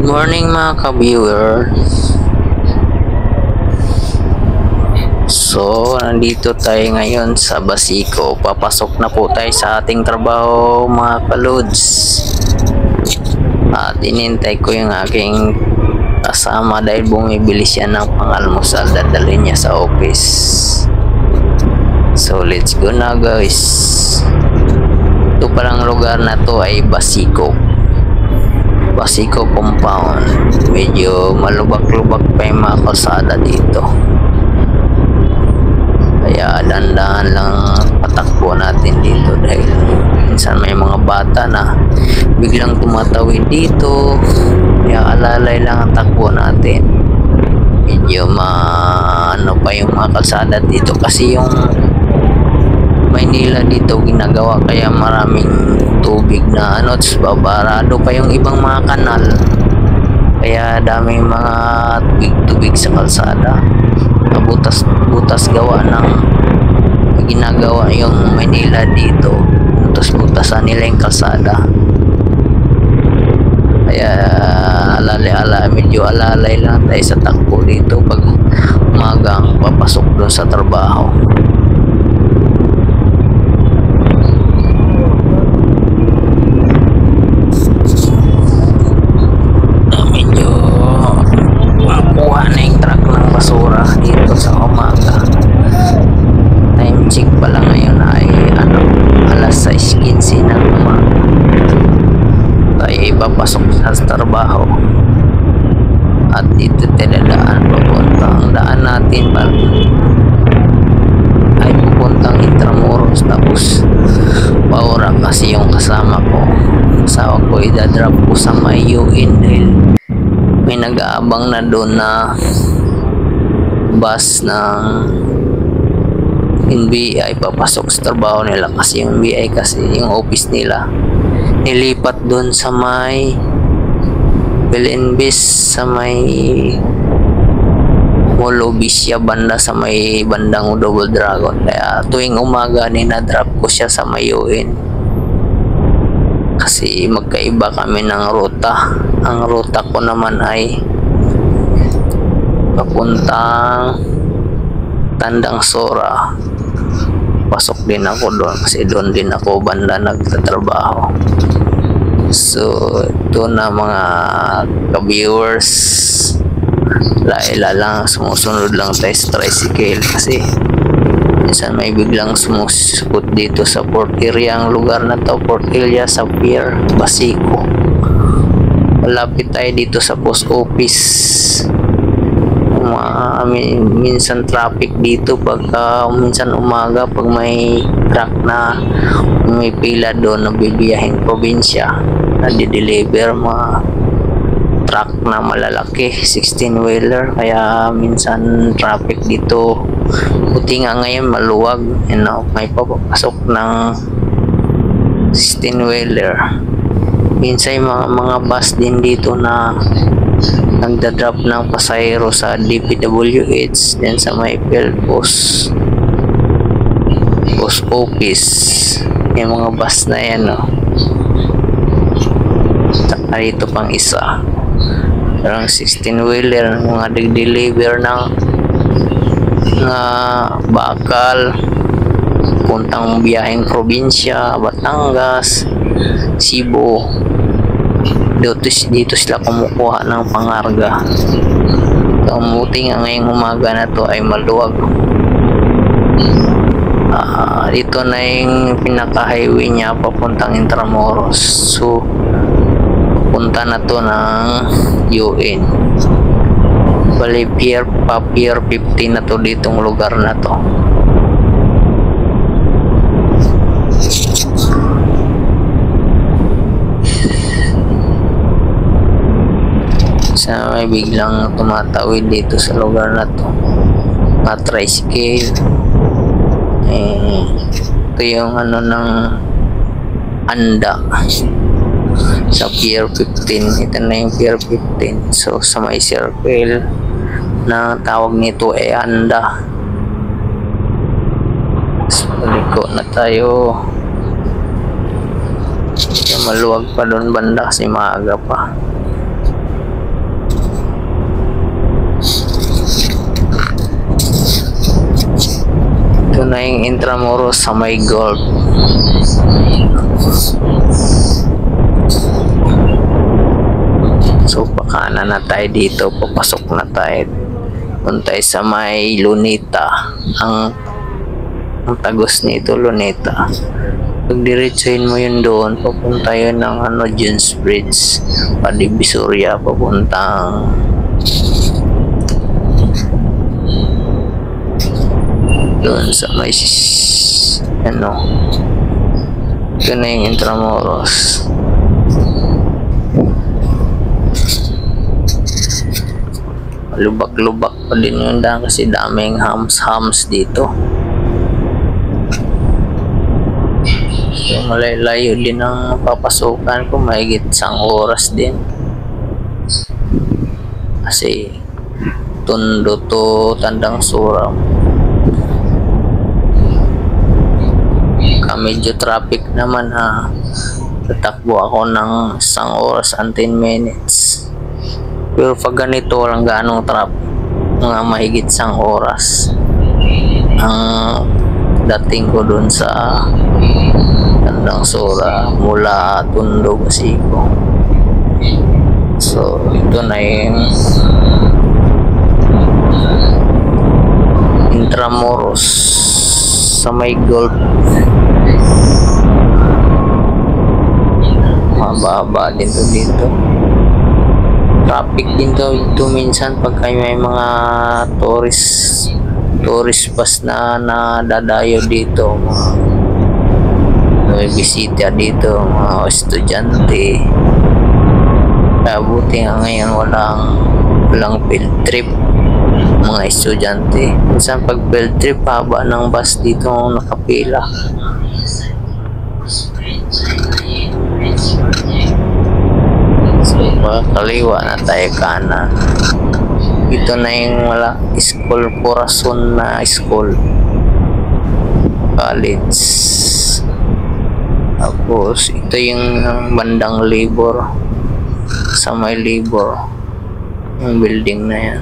Good morning mga ka-viewers. So, nandito tayo ngayon sa Basico. Papasok na po tayo sa ating trabaho mga ka-lods. At inintay ko yung aking kasama dahil bumibili siya ng pang-almusal. Dadalhin niya sa office. So, let's go na guys. Ito palang lugar na to ay Basico compound. Medyo malubak-lubak pa yung mga kalsada dito, kaya dandahan lang patakbo natin dito dahil minsan may mga bata na biglang tumatawid dito, kaya alalay lang ang takbo natin. Medyo ano pa yung mga kalsada dito kasi yung Maynila dito ginagawa, kaya maraming tubig na babarado pa yung ibang mga kanal, kaya daming mga tubig sa kalsada. Butas gawa ng ginagawa yung Maynila dito, tapos butasan nila yung kalsada, kaya medyo alalay lang tayo sa takbo dito pag umagang papasok doon sa trabaho. Dito sa umaga, time check pala ngayon ay alas 6:15 ng umaga. Tayo ipapasok sa trabaho at dito tinadaan papunta. Ang daan natin ay pupuntang Intramuros, tapos Paura kasi yung kasama ko. Asawa ko idadrop ko sa may UN dahil may nag-aabang na doon na bus ng NBI papasok sa trabaho nila, kasi yung NBI kasi yung office nila nilipat doon sa may Belenbis, sa may Molobisya banda, sa may bandang Double Dragon. Kaya tuwing umaga ninadrop ko siya sa may UN kasi magkaiba kami ng ruta. Ang ruta ko naman ay papuntang Tandang Sora. Pasok din ako doon kasi doon din ako banda nagtatrabaho. So ito na mga ka-viewers, laila lang, sumusunod lang tayo sa tricycle kasi minsan may biglang sumusupot dito sa Port Area. Ang lugar na to, Port Area sa Pier Basico. Malapit tayo dito sa post office. Minsan traffic dito pagka minsan umaga, pag may truck na may pila doon na bibiyahing probinsya na di-deliver mga truck na malalaki, 16-wheeler, kaya minsan traffic dito. Buti nga ngayon maluwag, may papasok ng 16-wheeler. Minsan mga bus din dito na nagda-drop ng pasahero sa DPWH din sa may post office. Yung mga bus na yan, saka dito pang isa, parang 16-wheeler, mga nag-deliver ng bakal puntang biyaheng probinsya, Batangas, Cebu. Dito sila kumukuha ng pangarga. Kamuti nga ngayong umaga na to ay maluwag. Dito na yung pinaka-highway niya papuntang Intramuros. So punta na to ng UN. Bali Pier 15 na to ditong lugar na to. Sa may biglang tumatawid dito sa lugar na to, mga tricycle. Ito yung ng Anda sa Pier 15. Ito na yung Pier 15. So sa may circle na tawag nito ay Anda. So liko na tayo. Maluwag pa doon banda kasi maaga pa. na yung Intramuros sa may Gulf. So pakanan na tayo dito, papasok na tayo. Punta sa may Luneta. Ang tagos nito Luneta. Pag diretsuhin mo yun doon, papunta yun ng Jones Bridge, Divisoria, papuntang doon sa may ito na yung Intramuros. Lubak-lubak pa din yun dahil kasi daming hams dito. So malay-layo din ang papasukan ko, mahigit 1 oras din. Kasi Tondo to Tandang Sura. Medyo traffic naman ha. Tatakbo ako ng 1 oras and 10 minutes. Pero pag ganito walang ganong traffic, mga mahigit 1 oras ang dating ko dun sa Tandang Sura mula Tondo, Basico. So ito na yung Intramuros sa may Gulf. Mababa din to dito. Traffic din to minsan pag may mga tourist bus na dadayo dito, may bisita dito, mga estudyante. Kaya buti nga ngayon walang field trip mga estudyante. Minsan pag field trip, haba ng bus dito nakapila. So kaliwa na tayo kanan. Ito na yung school, Corazon na school, college. Tapos ito yung bandang Libor, sa may Libor yung building na yan.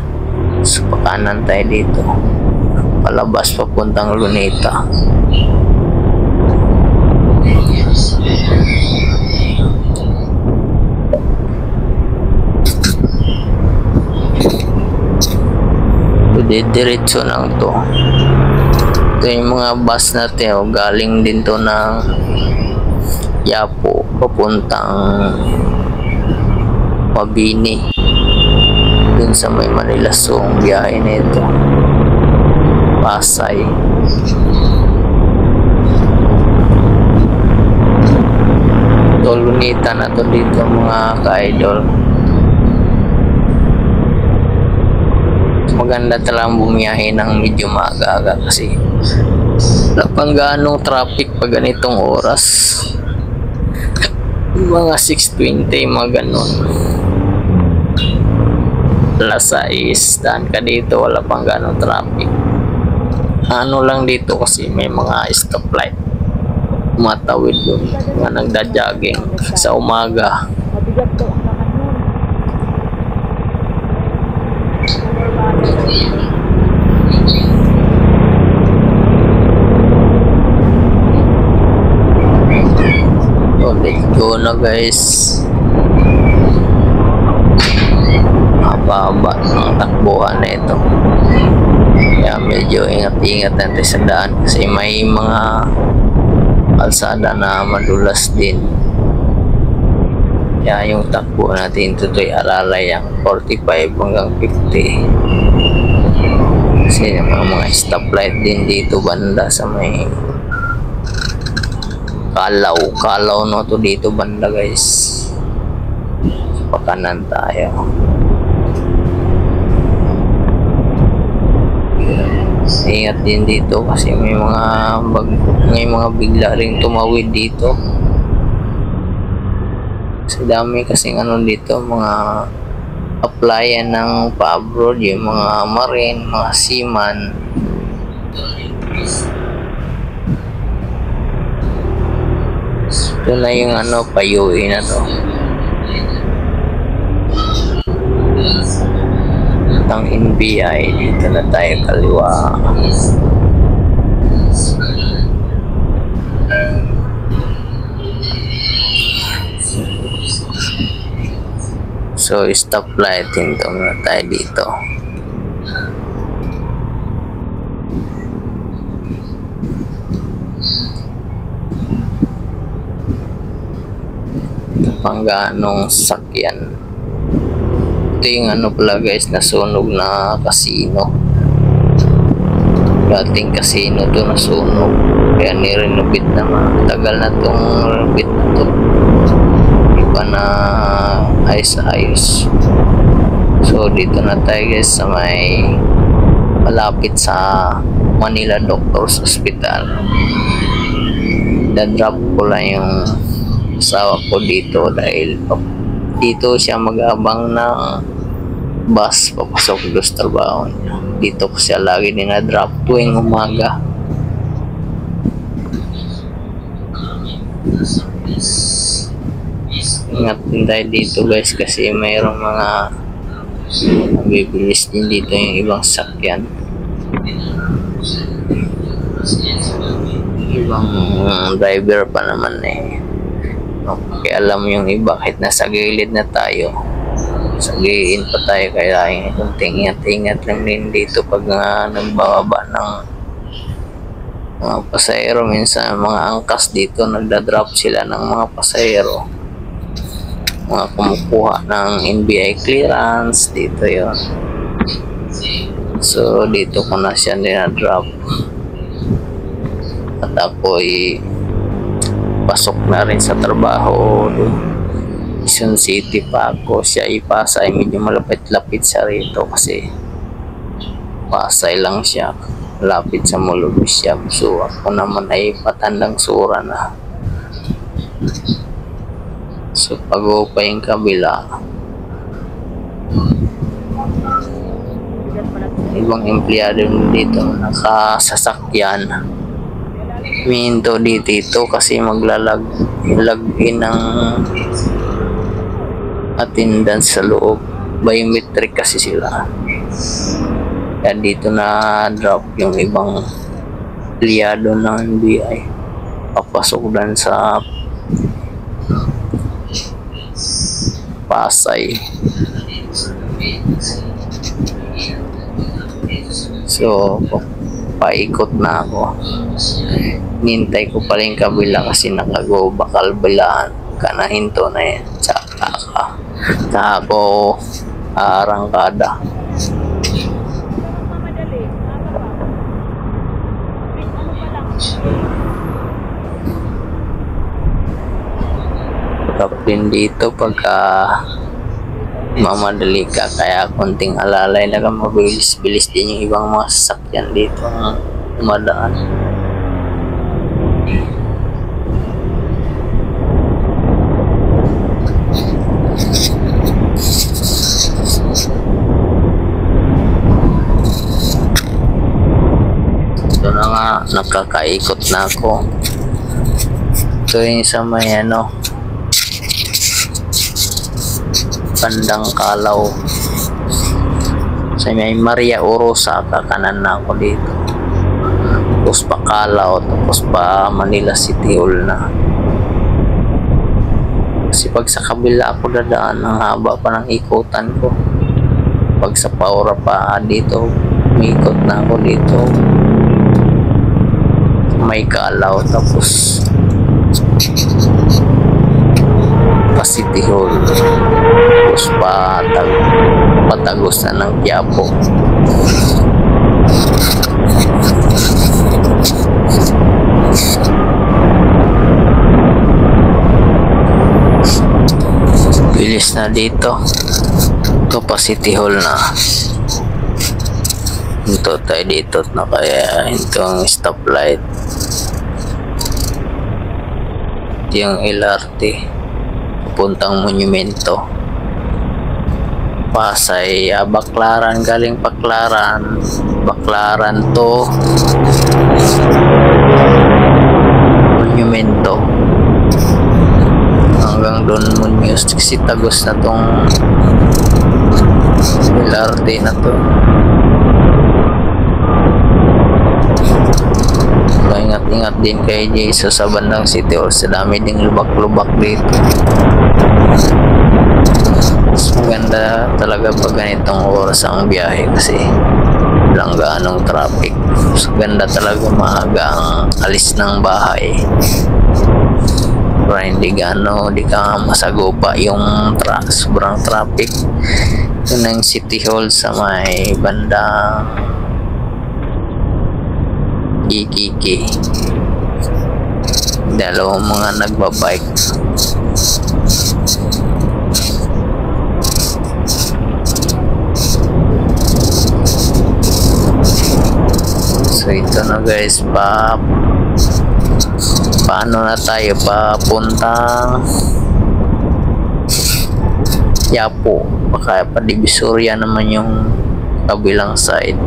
So pakanan tayo dito, palabas papuntang Luneta. Diretso lang to. Ito yung mga bus natin, galing din to ng Yapo papuntang Mabini, dun sa may Manila. So ang biyahe nito Pasay. So Luneta na to dito mga ka-idol. Maganda talagang bumiyahe ng medyo maaga kasi wala pang ganong traffic pag ganitong oras. Mga 6:20, mga ganon. Alas 6, daan ka dito, wala pang ganong traffic. Ano lang dito kasi may mga stoplight, matawid doon, mga nagda-jogging sa umaga. So let's go na guys. Haba-haba ng takbuhan na ito, kaya medyo ingat-ingat natin sa daan kasi may mga kalsada na madulas din. Kaya yung takbo natin tutoy alalay ang 45 hanggang 50. Kasi mga stoplight din dito banda sa may Kalaw no to dito banda guys. Pakanan tayo. Ingat din dito kasi may mga bigla ring tumawid dito. Kasi dami kasing dito, mga applyan ng pa-abroad, yung mga marine, mga seaman. Ito na yung payuwi na to. Ang NBI, dito na tayo kaliwa. So stoplight, hinto muna tayo dito. Pangganong sakyan. Ito yung ano pala guys, nasunog na casino. Dating casino to nasunog, kaya nirenovate naman. Tagal na tong renovate na to, iba na ayos-ayos. So dito na tayo guys sa may malapit sa Manila Doctors Hospital. Dadrop ko lang yung asawa ko dito dahil dito siya mag-abang ng bus papasok doon sa trabaho niya. Dito ko siya lagi dinadrop tuwing umaga. Ingat din tayo dito guys kasi mayroong mga bibilis din dito yung ibang sakyan. Ibang driver pa naman eh. Okay, alam yung iba kahit nasa gilid na tayo, sagiin pa tayo, kaya kunting ingat-ingat lang din dito pag nagbababa ng mga pasahero. Minsan mga angkas dito nagdadrop sila ng mga pasahero, mga kumukuha ng NBI clearance dito yon. So dito ko na siya dinadrop at ako'y pasok na rin sa trabaho. Quezon City pa ako, siya Pasay, medyo malapit-lapit siya rito kasi Pasay lang siya, lapit sa Mululusya. So ako naman ay Patandang Sura na. So pag pa yung kabila, ibang empleyado dito nakasasakyan. Minto dito kasi maglalag-in ng attendance sa loob. Biometric kasi sila. Kaya dito na drop yung ibang empleyado ng NBI. Papasok dan sa Pasay. So paikot na ako. Nintay ko pala yung kabila kasi nakago bakal bilaan ka na, hinto na yan. Tsaka ako arangkada. Kapin dito pagka mamadali ka, kaya konting alalay na ka, mabilis-bilis din yung ibang mga sasakyan dito umadaan. Ito na nga, nakakaikot na ako. Ito yung sa may Bandang Kalaw, sa may Maria Orosa, kakanan na ako dito. Tapos pa Kalaw, tapos pa Manila City Hall na. Kasi pag sa kabila ako dadaan, ang haba pa ng ikutan ko. Pag sa Paura pa dito, umikot na ako dito. May Kalaw, tapos pa City Hall, tapos patagos na ng Quiapo. Bilis na dito. Ito pa City Hall na. Ito tayo dito na, kaya ito ang stoplight. Ito yung LRT puntang Monumento. Pasay, Baclaran, galing Baclaran to Monumento hanggang doon Muñoz. Kasi tagos na tong LRT na to. Ingat-ingat din kay Jesus sa bandang City Hall, sa dami ding lubak-lubak dito. Mas maganda maganda talaga pag ganitong oras ang biyahe kasi walang gaanong traffic. So, ganda talaga maaga ang alis ng bahay para hindi ka masagupa yung sobrang traffic. Yun ang City Hall sa may bandang Kikiki. Dalawang mga nagbabike. So ito na guys, paano na tayo papuntang Yapo, baka pa Divisoria naman yung kabilang side.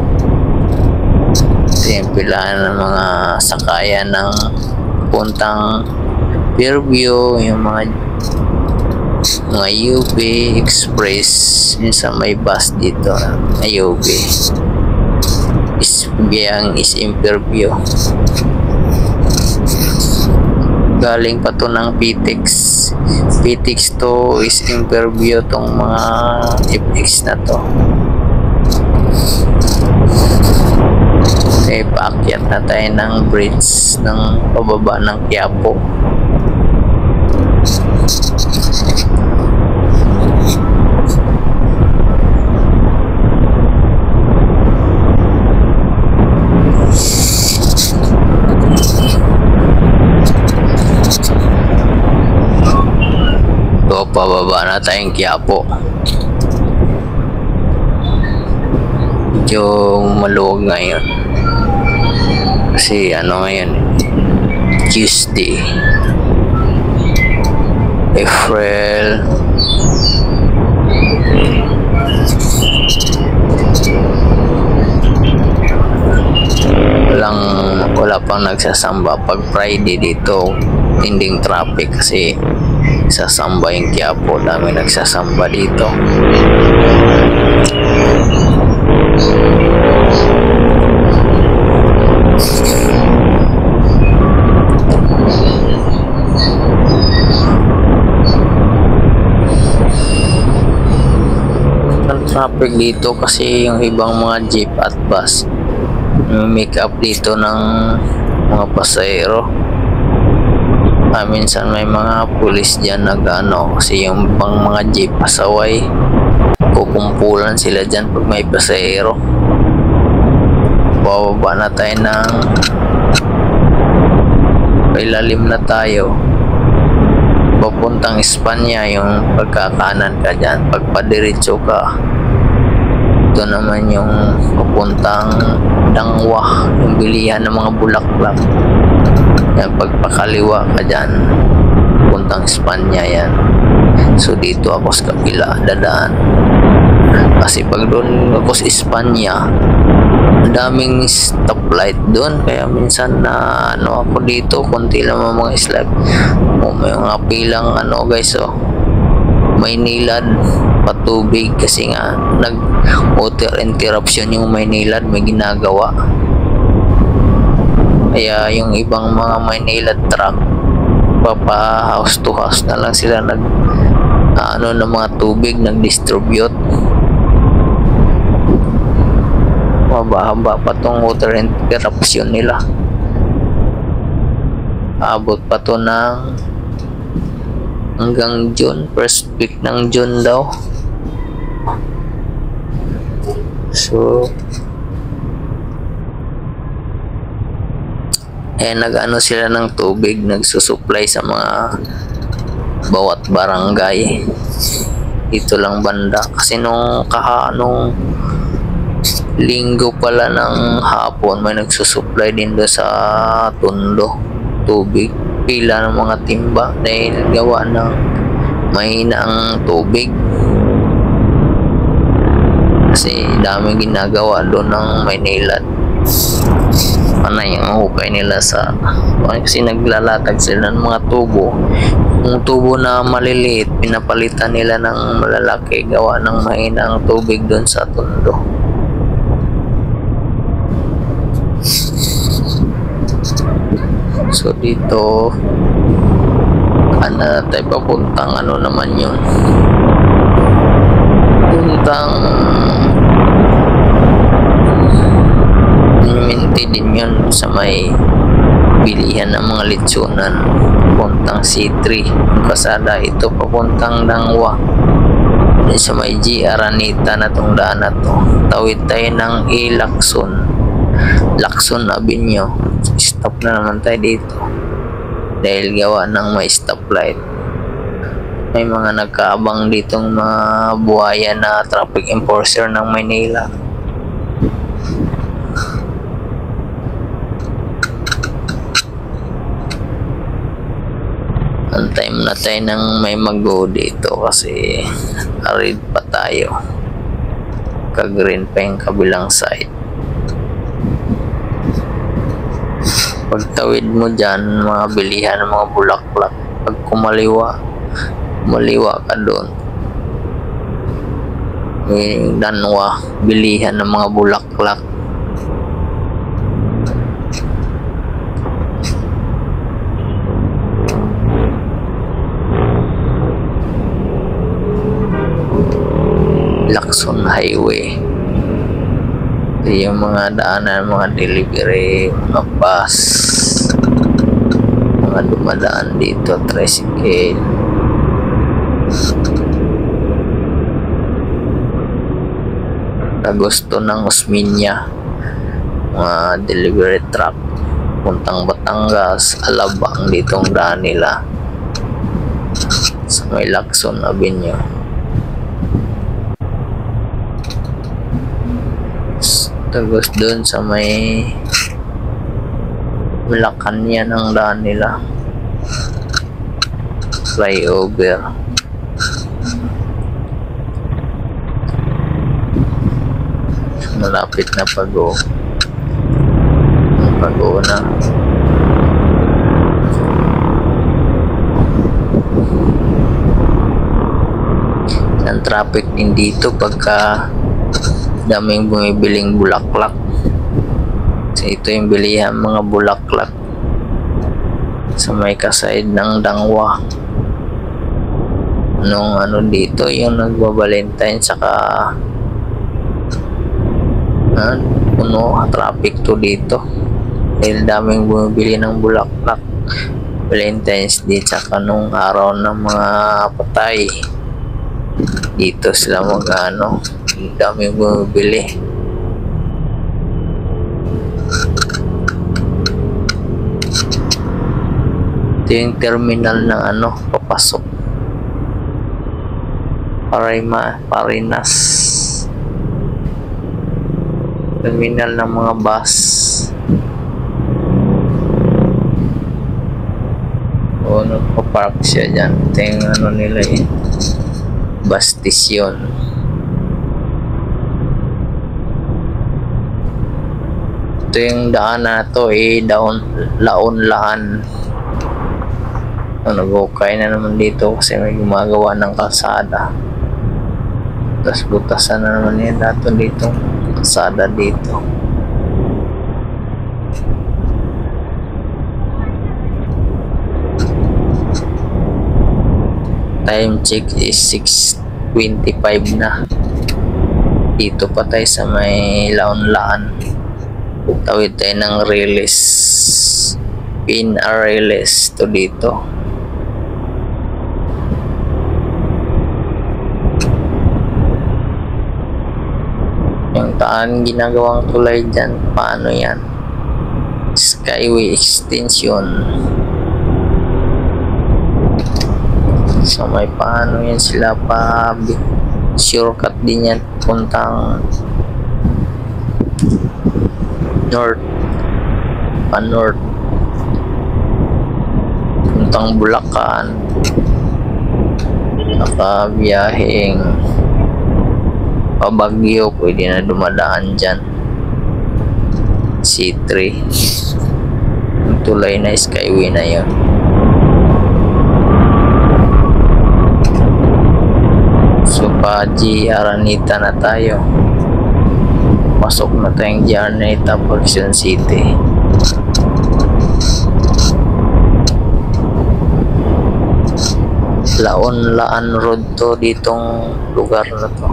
Ito yung pilahan ng mga sakayan ng puntang Fairview, yung mga UP Express, yung sa may bus dito na UP biyang is in Fairview. Galing pa to ng PTX to is in Fairview tong mga FX na to. Okay, paakyat na tayo ng bridge ng pababa ng Quiapo. So, pababa na tayong Quiapo. Yung maluwag ngayon kasi ngayon Tuesday, April wala pang nagsasamba. Pag Friday dito tinding traffic kasi sasamba yung Quiapo, dami nagsasamba dito. Ang traffic dito kasi yung ibang mga jeep at bus make up dito ng mga pasahero. Minsan may mga pulis dyan kasi yung pang mga jeep pasaway, kukumpulan sila dyan pag may pasahero. Bababa na tayo ng ilalim na tayo papuntang Espanya. Yung pagkakanan ka dyan, pag padiretso ka, ito naman yung papuntang Dangwa, yung bilihan ng mga bulaklak. Yan, pagpakaliwa ka dyan, puntang Espanya yan. So dito ako sa kabila dadaan kasi pag doon ako sa Espanya ang daming stoplight doon, kaya minsan na ako dito konti lang mga slab. May mga pilang guys, Maynilad patubig kasi nga nag water interruption yung Maynilad, may ginagawa. Kaya yung ibang mga Maynilad truck papa house to house na lang sila ng mga tubig, nag-distribute. Mababa pa tong water interruption nila. Abot pa to ng hanggang June, first week ng June daw. So sila ng tubig, nagsusupply sa mga bawat barangay. Ito lang banda kasi nung linggo pala ng hapon may nagsusupply din doon sa Tondo tubig, pila ng mga timba dahil gawa ng mahina ang tubig kasi daming ginagawa doon ng Maynilad. Panay ang hukay nila kasi naglalatag sila ng mga tubo. Yung tubo na maliliit pinapalitan nila ng malalaki gawa ng mahina ang tubig doon sa Tondo. So dito tayo papuntang naman yun, may bilihan ng mga litsunan papuntang C3. Ang kasada ito papuntang Dangwa. Dun sa may GR Anita na tong daan na to, tawid tayo ng Lacson Avenue. Stop na naman tayo dito dahil gawa ng may stoplight. May mga nagkaabang ditong mga buhaya na traffic enforcer ng Maynila. Antay na tayo ng may mag-go dito kasi arid pa tayo. Ka-green pa yung kabilang side. Pagtawid mo dyan, mga bilihan ng mga bulaklak. Pag kumaliwa ka doon. May Danwa, bilihan ng mga bulaklak. Lacson Highway. Ito yung mga daanan, mga delivery, mga bus, mga dumadaan dito, tricycle. Agosto ng Osmeña, mga delivery truck puntang Batangas, Alabang, ditong daan nila sa may Lacson Avenue. Tapos doon sa may Malacanang ang daan nila, flyover. Malapit na pag-go na. Ang traffic din dito pagka daming bumibiling bulaklak. Kasi ito yung bilihan mga bulaklak sa may kaside ng Dangwa. Nung ano dito yung nagbabalentine saka puno traffic to dito dahil daming bumibili ng bulaklak. Valentine's Day saka nung araw ng mga patay dito sila daming bumibili. Ito yung terminal ng papasok Parinas, terminal ng mga bus. Nagpa-park siya dyan. Ito yung nila bus station. Ito yung daan na to Laon-Laan. Nag-okay na naman dito kasi may gumagawa ng kalsada. Tapos butasan na naman yan dato dito kalsada dito. Time check is 6:25 na. Dito pa tayo sa may Laon-Laan. Tawid tayo ng Pin-Areles to dito. Yung taan ginagawang tulay dyan, paano yan? Skyway extension. So may paano yan sila pa shortcut din yan puntang north puntang Bulacan, saka biyaheng Pabagyo, pwede na dumadaan dyan. C3 yung tulay na skyway na yun. So pa GR Anita na tayo. Pasok na tayong GR Anita, Quezon City. Laon-Laan Road to ditong lugar na to.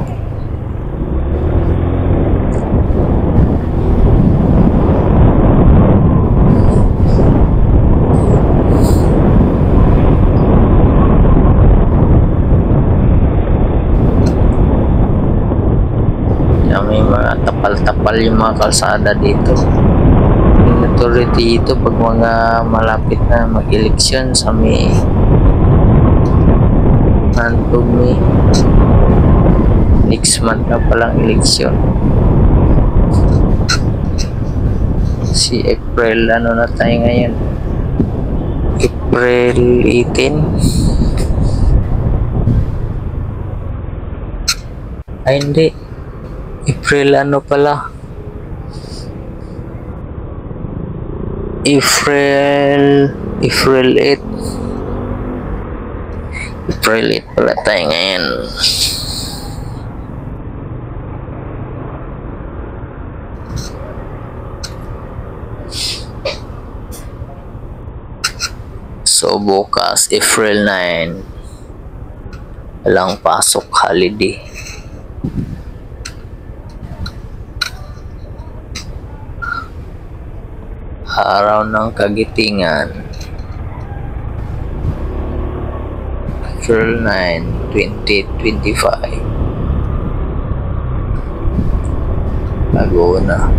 tapal-tapal yung mga kalsada dito. Yung authority dito pag mga malapit na mag-eleksyon sa May, May next month na palang eleksyon. Si April, ano na tayo ngayon? April 18. Ay hindi, April ano pala, April 8. April 8 pala tayo ngayon. So bukas April 9, walang pasok, holiday. Araw ng Kagitingan, April 9, 2025. Laguna,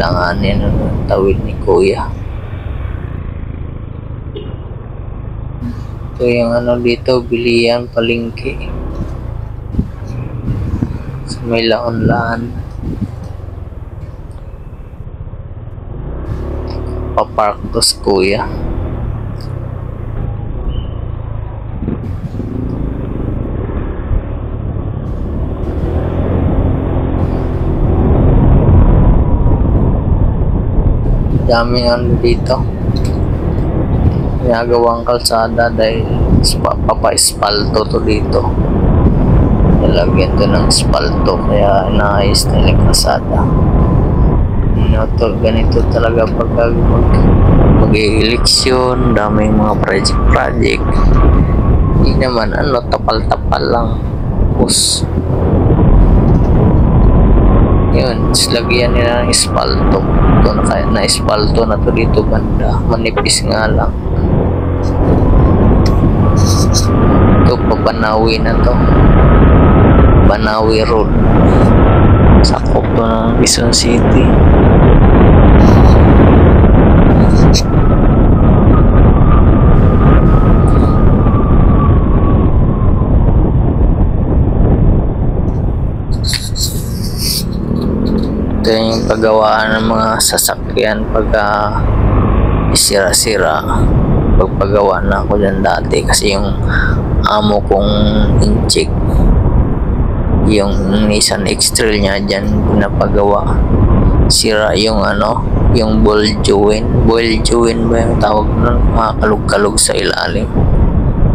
langanin ang tawid ni Kuya. Ito yung ano dito, bilihan, palengke sa may laon-laan. Papark to si Kuya. Daming ano dito, ginagawang kalsada dahil papa-espalto to dito. Nalagyan to ng espalto kaya inaayos na yung kalsada. Ganito talaga pagka mag-eleksyon, daming mga project. Hindi naman ano, tapal-tapal lang. Tapos yun, lagyan nila ng espalto. Ito na espalto na to dito banda, manipis nga lang. Ito pa Banawi na to, Banawi Road, sakop to ng Quezon City. Ito yung paggawaan ng mga sasakyan pagka sira-sira. Pagpagawa na ako dyan dati kasi yung amo kong incheck, yung Nissan X-Trail niya dyan pinapagawa. Sira yung ano, yung ball joint ba yung tawag nun, makakalug-kalug sa ilalim.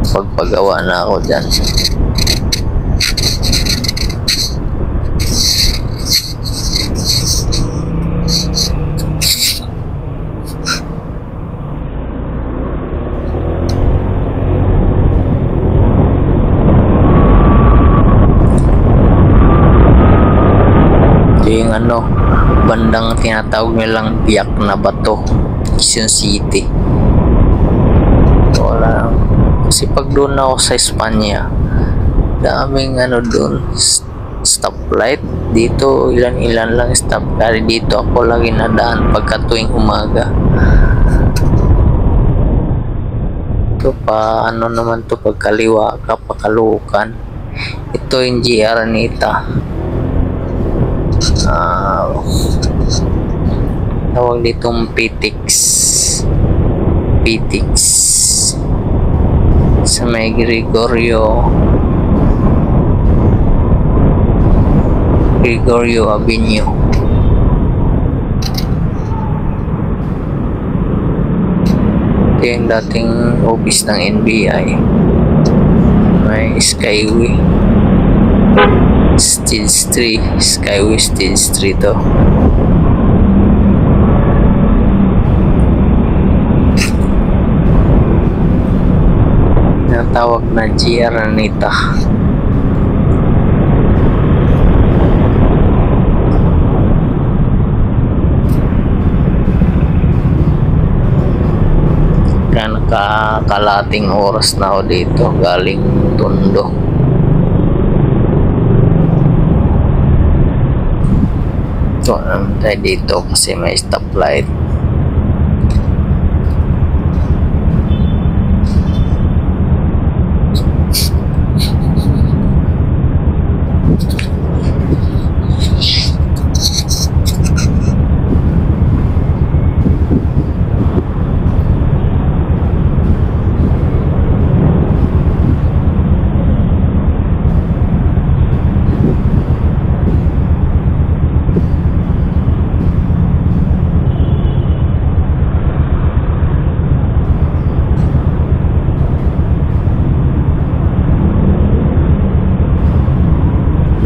Pagpagawa na ako dyan. Yung ano, bandang tinatawag nilang Biak na Bato, Quezon City. Wala, kasi pag doon ako sa Espanya, daming ano doon, stoplight dito, ilan lang stop. Kaya dito ako lagi nadaan pagka tuwing umaga. Ito pa ano naman to, pagkaliwa ka pakalukan. Ito yung GR Anita. Tawag ditong PTX sa may Gregorio Avenue. Ito yung dating office ng NBI, may Skyway Stage 3, Skyway Stage 3 to. Natawag na GR Anita. Kalating oras na ako dito galing Tondo. Ito naman tayo dito kasi may stoplight.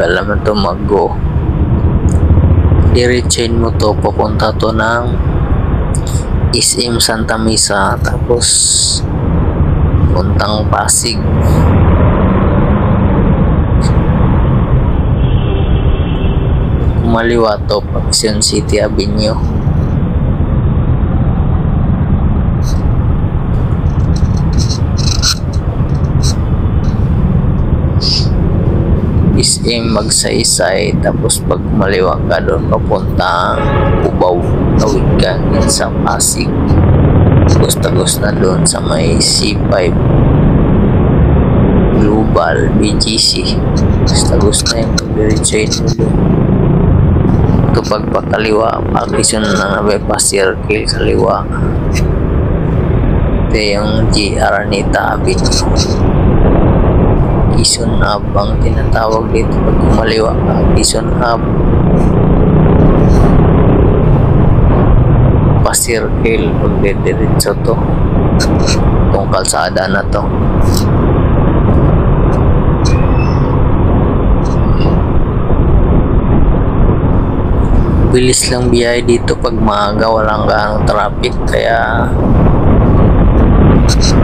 Alam mo to mag-go, diretsuin mo to papunta to ng SM Santa Mesa, tapos puntang Pasig. Kumaliwa to Quezon City Avenue. SM Magsaysay, tapos pag kumaliwa ka doon papuntang Cubao, tawid ka sa Pasig, tagos na doon sa may C5 Global BGC, tagos na yung pag-diretsuin mo doon. Ito pagpakaliwa, pag-isun na bypass circle kaliwa, ito yung GR Nita Avenue. Quezon Hub ang tinatawag dito pag kumaliwa ka, Quezon Hub. Pa-circle pag diretso to, itong kalsada na to. Bilis lang biyahe dito pag maaga, walang gaano traffic, kaya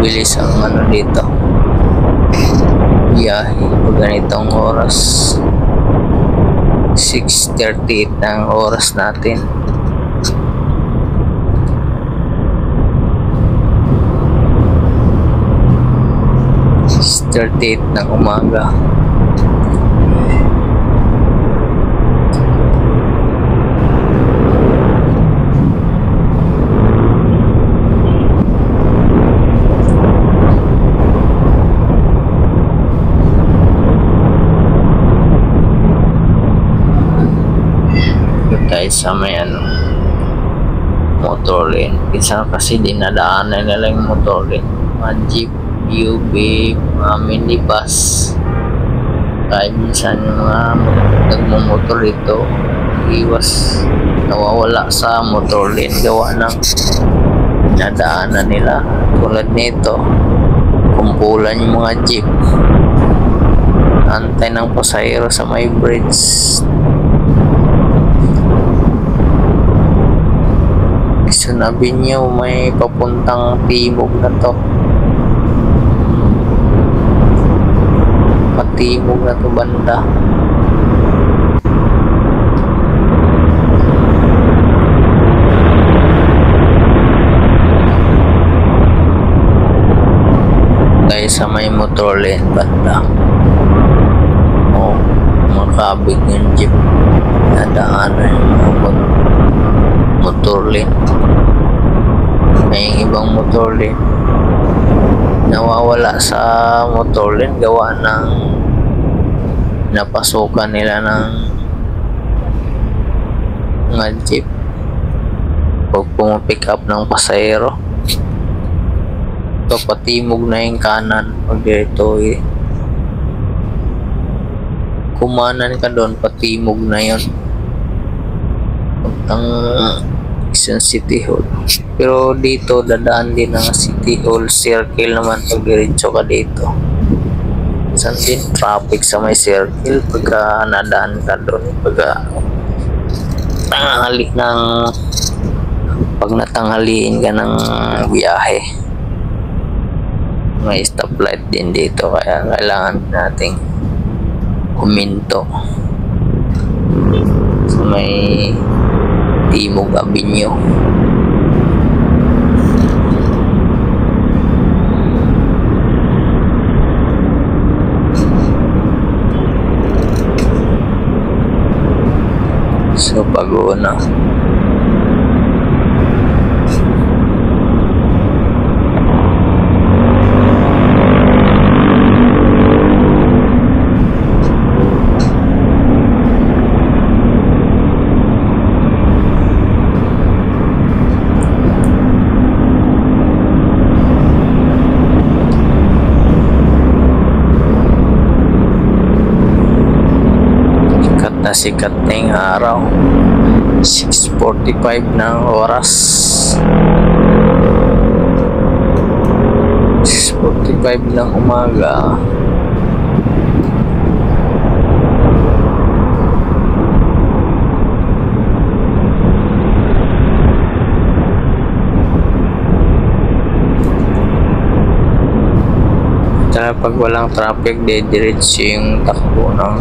bilis ang ano dito biyahe pag ganitong oras. 6:38 ng oras natin. ng umaga. Tayo sa may motor lane. Minsan kasi dinadaanan nila yung motor lane, mga jeep, UV, mga minibus. Kaya minsan yung mga nagmumotor dito iwas, nawawala sa motor lane gawa ng dinadaanan nila. Tulad nito, kumpulan yung mga jeep, antay ng pasahero sa may bridge. Sinabi niyo may papuntang timog na to, patimog na to banda. Guys, sa may motor lane banda, makabig yung jeep, nadaanan yung motor lane. May ibang motor lane nawawala sa motor lane gawa ng napasukan nila ng mga jeep pag pumapick up ng pasahero. Ito patimog na yung kanan pag dito kumanan ka doon, patimog na yon ang Quezon City Hall. Pero dito dadaan din ng City Hall circle naman pag diretso ka dito. Minsan din traffic sa may circle pagka nadaan ka doon, pagka tanghali ng pag natanghaliin ka ng biyahe. May stoplight din dito, kaya kailangan nating huminto sa may Timog Avenue. So pag-una. Sikat na yung araw. 6:45 ng oras. 6:45 ng umaga. Tsaka pag walang traffic, didiretso yung takbo ng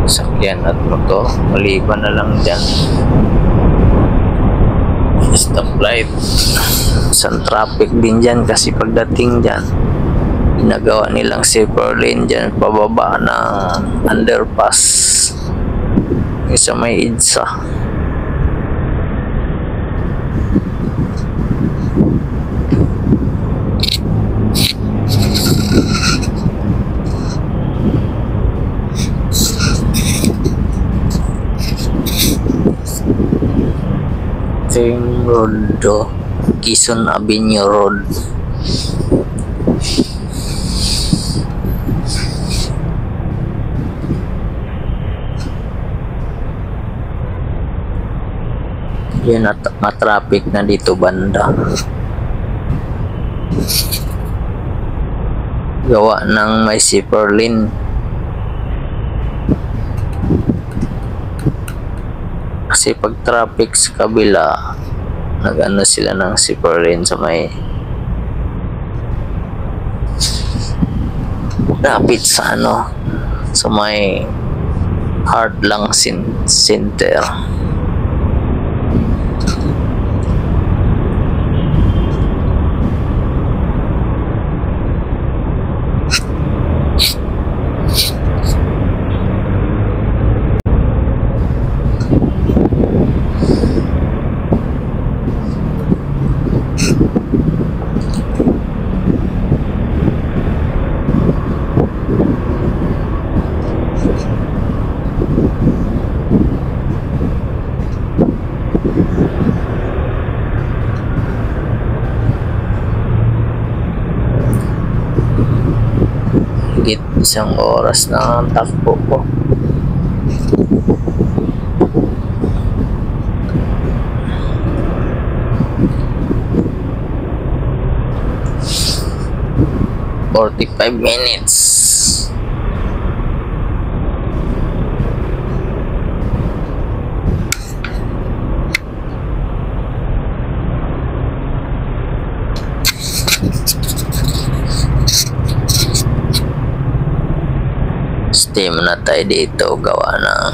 sakyan at motor, maliban na lang dyan stoplight. Isang traffic din dyan kasi pagdating dyan ginagawa nilang zipper lane dyan pababa ng underpass isa may EDSA. Yung road do, Quezon Avenue Road. Yun at traffic na dito banda. Gawa ng may zipper lane. Kasi pag traffic sa kabila, nag-ano sila ng zipper lane sa may lapit sa ano, sa may heart lang center. Higit isang oras na ang takbo ko. "45 minutes. Stay muna tayo dito, gawa ng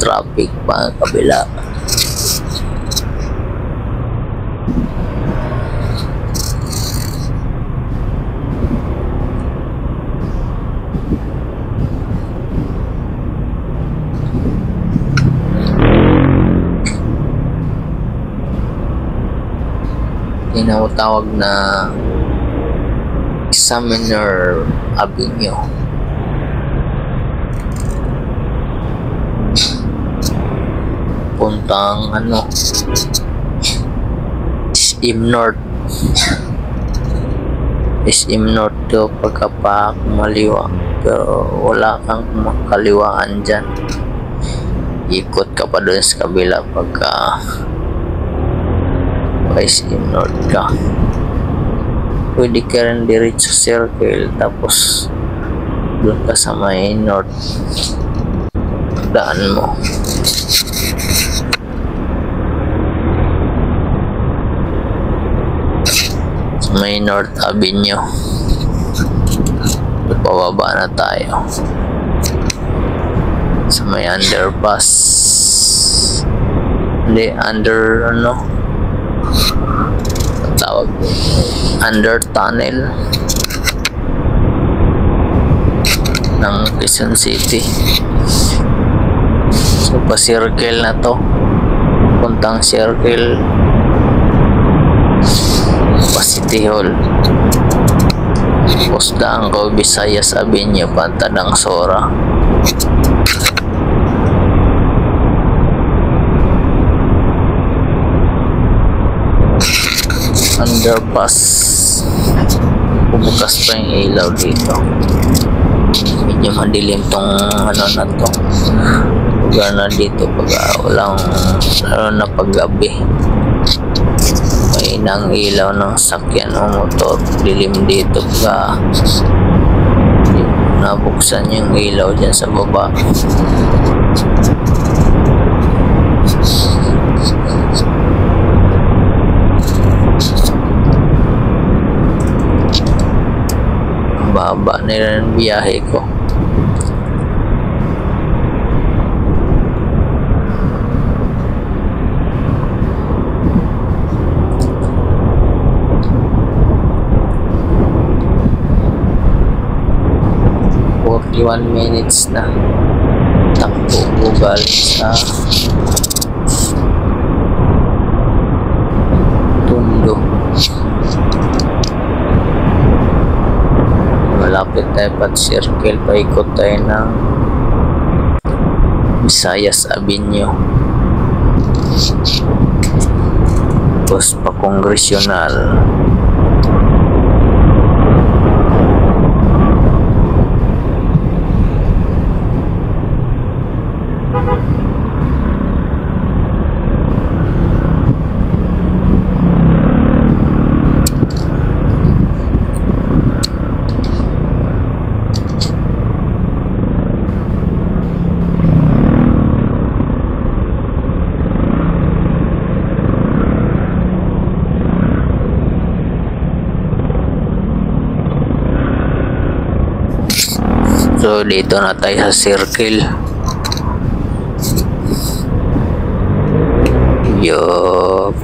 traffic pa kabila. Tinatawag na Examiner Avenue. Puntang ano, SM North. SM North to pagkapak maliwa, pero wala kang makaliwaan dyan. Ikot ka pa doon sa kabila pagka SM North ka. Pwede ka rin diretso circle tapos doon ka sa may north daan mo. May North Avenue. Pababa na tayo sa may underpass. Hindi, under ano tawag, under tunnel ng Quezon City. So So pa-circle na to, puntang circle pa City Hall, Pusdaan ko Visayas Avenue, Pantadang Sora. Underpass, bubukas pa yung ilaw dito. Medyo madilim tong ano na to, lugar na dito pag walang lalo na pag gabi. May nang ilaw ng sakyan o motor, dilim dito pag nabuksan yung ilaw dyan sa baba. Baba nila ng biyahe ko. Minutes na takbo ko galing sa Tondo. Malapit tayo pat circle, paikot tayo ng Visayas Avenue, tapos pa Congressional. So dito na tayo sa circle. Yo,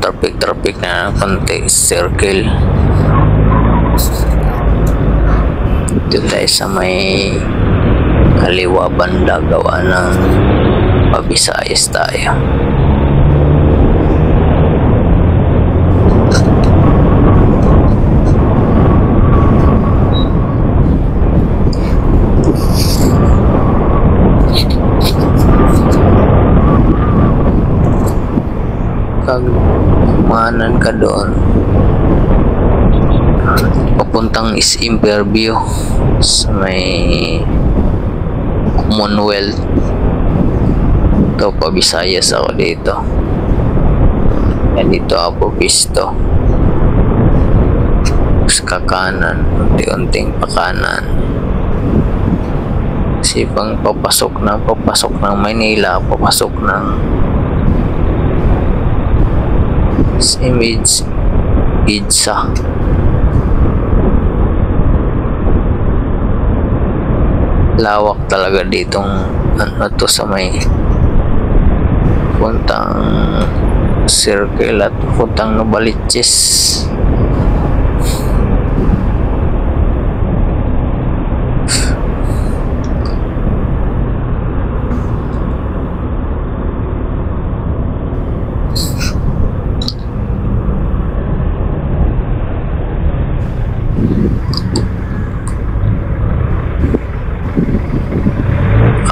traffic na konti circle. Dito tayo sa may kaliwa banda, gawa ng Visayas tayo. Kumanan ka doon papuntang Imberview sa may Commonwealth. Ito pa Visayas ako dito. Yan dito Apo Pisto. Sa kanan, unti-unting pakanan. Kasi pang papasok ng Manila, papasok ng image pizza. Lawak talaga ditong ano to sa may puntang circle at puntang Novaliches.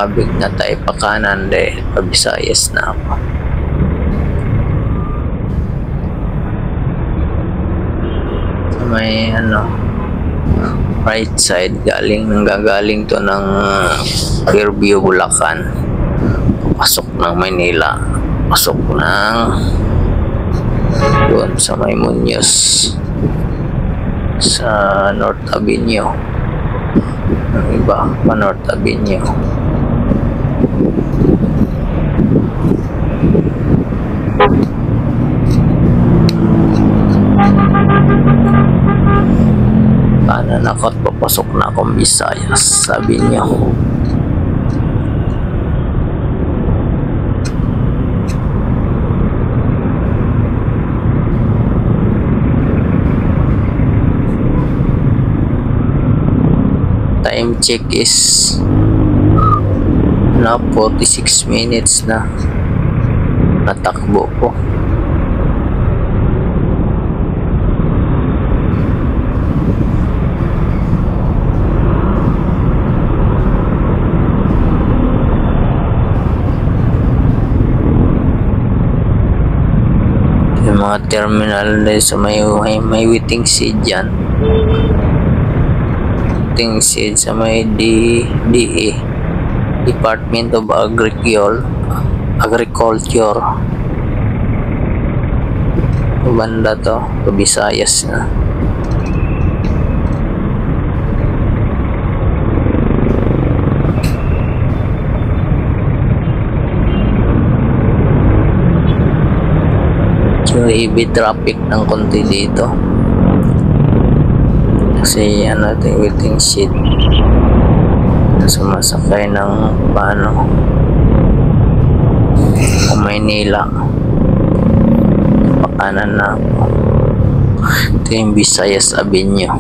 Kabig na tayo pa kanan dahil pa Visayas na ako. So may ano, right side nanggagaling to ng Fairview, Bulacan, pasok ng Manila, pasok ng doon sa may Muñoz sa North Avenue. Ang iba pa North Avenue. Kanan ako at papasok na akong Visayas, sabi niyo. Time check is na 46 minutes na natakbo ko. Yung mga terminal na sa may waiting seat dyan, waiting seat sa may DE, Department of Agriculture. Banda to, Visayas na. So heavy traffic ng konti dito kasi ano ito yung waiting seat, sumasakay ng paano Maynila pakanan na ako. Ito yung Visayas Avenue.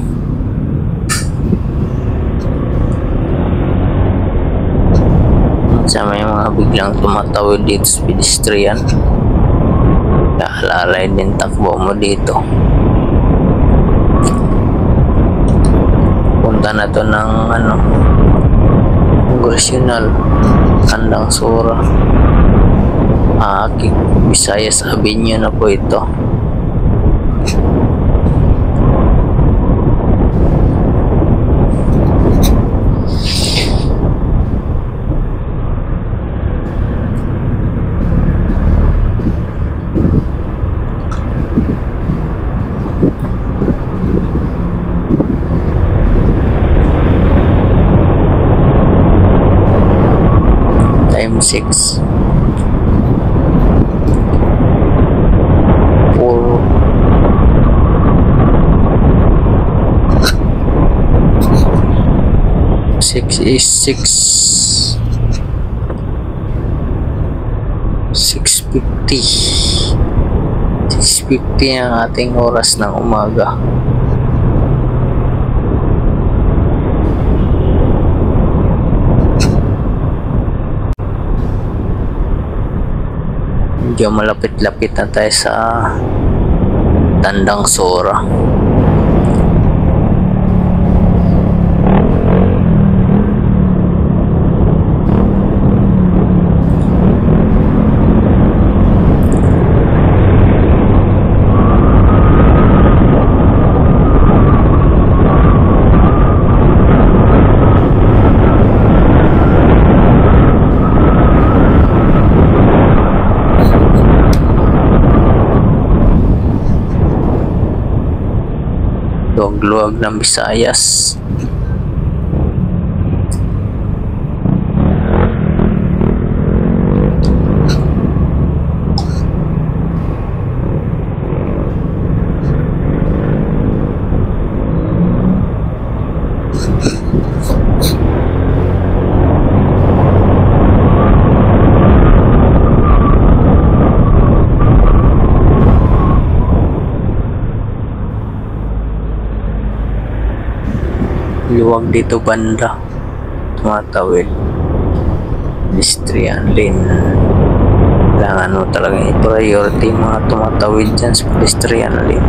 Sa may mga biglang tumatawid dito sa pedestrian, alalay din takbo mo dito. Punta na to ng ano, Congressional Tandang Sora, Visayas Avenue na po ito. Time 6 is 6:50 ang ating oras ng umaga. Medyo malapit-lapit na tayo sa Tandang Sora. Luwag ng Visayas. Luwag dito banda, tumatawid pedestrian lane. Kailangan mo talaga i-priority mga tumatawid dyan sa pedestrian lane.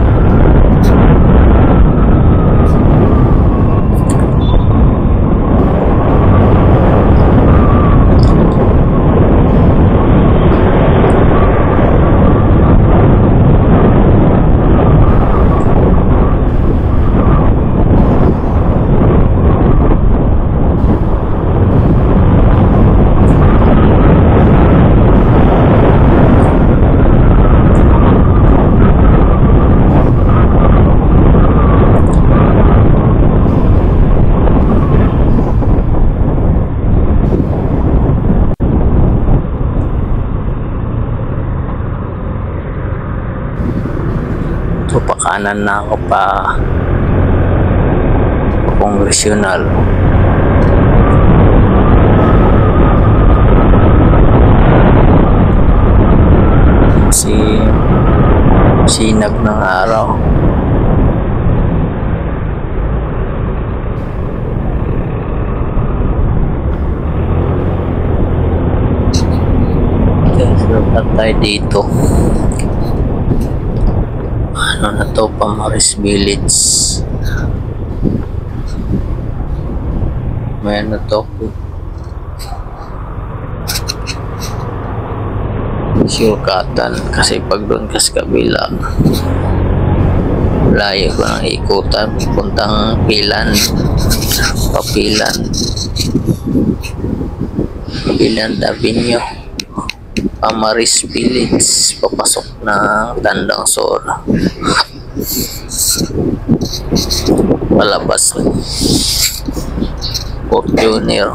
So pakanan na ako pa Congressional. Sinag ng araw. At tayo dito. Ano na to? Pamaris Village. May ano to? Shortcutan. Kasi pag doon ka sa kabila, layo ko ng ikutan. Puntang Pilan. Papilan. Pilan Avenue. Pamaris Village. Papasok ng Tandang Sora. Palabas. Fortuner.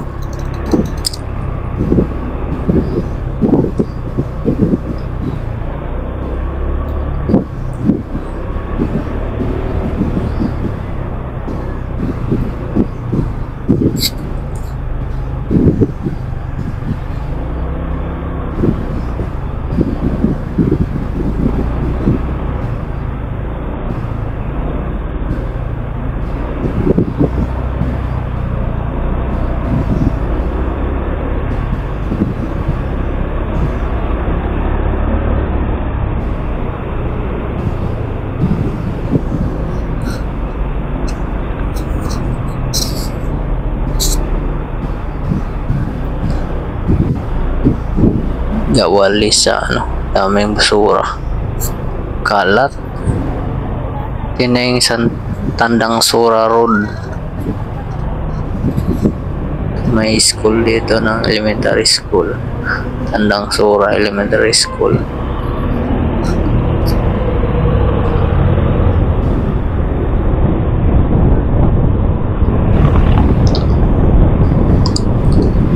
Gawali sa ano, daming basura, kalat. Yun na yung Tandang Sora Road. May school dito ng elementary school, Tandang Sora Elementary School.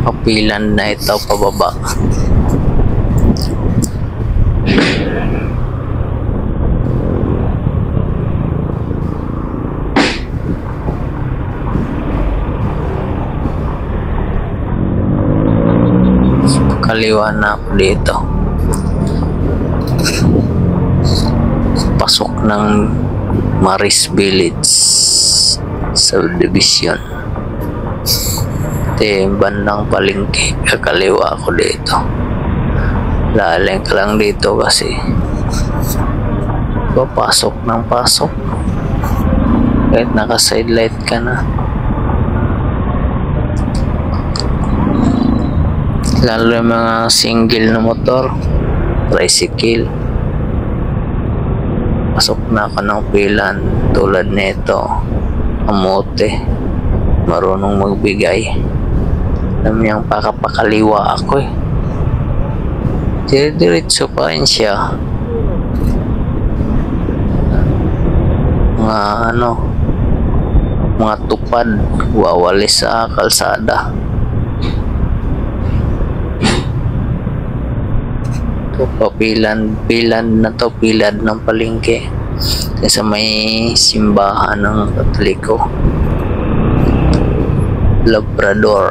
Papilan na ito pababa. Kaliwa na ako dito. Pasok ng Maris Village Subdivision. Ito yung bandang palengke. Kaliwa ako dito. Laling ka lang dito kasi papasok ng pasok. Kahit naka side light ka na. Lalo yung mga single na motor, tricycle. Pasok na ako ng Pilan tulad nito. Amote, marunong magbigay. Alam niyang pakapakaliwa ako eh. Diretso pa rin siya. Mga ano, mga tupad wawalis sa kalsada. Pilan na to, Pilan ng palengke sa may simbahan ng Katoliko, Labrador.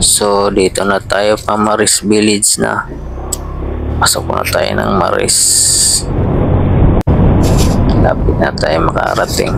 So dito na tayo pa Maris Village na. Pasok na tayo ng Maris. Lapit na tayo makarating.